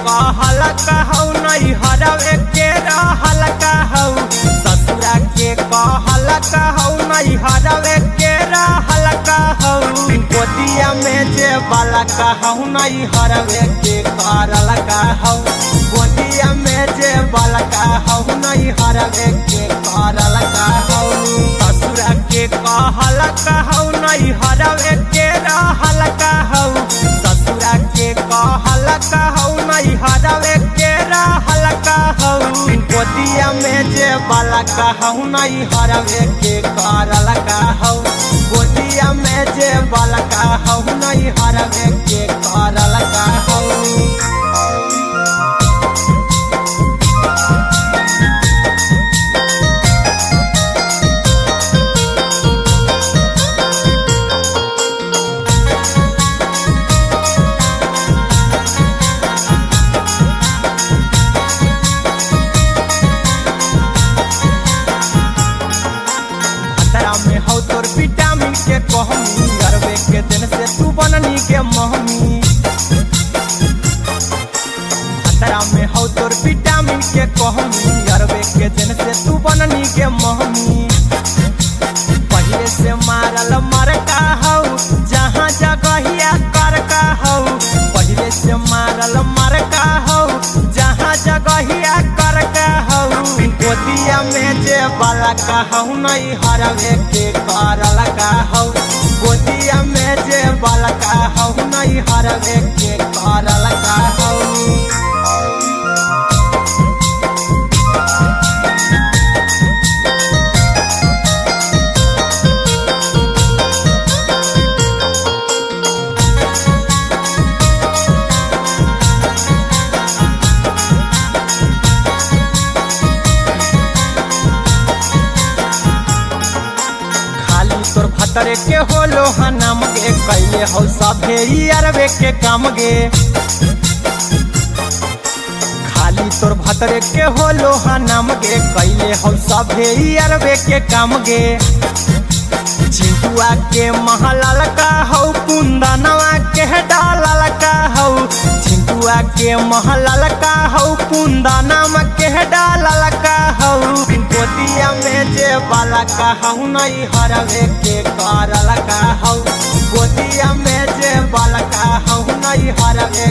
कहल कहौ नहीं हरवे के रहल कहौ ससुरा के कहल कहौ नहीं हरवे के रहल कहौ गोदिया में जे बाला कहौ नहीं हरवे के करल कहौ गोदिया में जे बाला कहौ नहीं हरवे के करल कहौ ससुरा के कहल कहौ नहीं हरवे के रहल कहौ ससुरा के कहल कहौ नहीं हरवे के रहल कहौ गोदिया में जे बाला कहौ नहीं हरवे के करल कहौ गोदिया में जे बाला कहौ नहीं हरवे के करल कहौ। में हो तोर विटामिन के कहमी अरबे के दिन से तू बननी के महमी खतरा में हो तोर विटामिन के कहमी अरबे के दिन से तू बननी के महमी पहले से मारल मर का हो जहाँ जगहिया कर का हो पहले से मारल मर का हो जहाँ जगहिया कर का हो गोदिया में जे बाला कहौ नहीं हरवे के करल कहौ गोदिया में जे बाला कहौ नहीं हरवे के करल कहौ। तोर भतरे के होलो हनम गे कैले हो सभे अरबे के काम गे खाली तोर भतरे के होलो हनम गे कैले हो सभे अरबे के काम गे चिंटुआ के महलाल का हो कुंदनवा के डालल का हो चिंटुआ के महलाल का हो कुंदनवा के डालल का हो गोदिया में जे बाला कहौ नहीं हरवे के करल कहौ गोदिया में जे बाला कहौ नहीं हरवे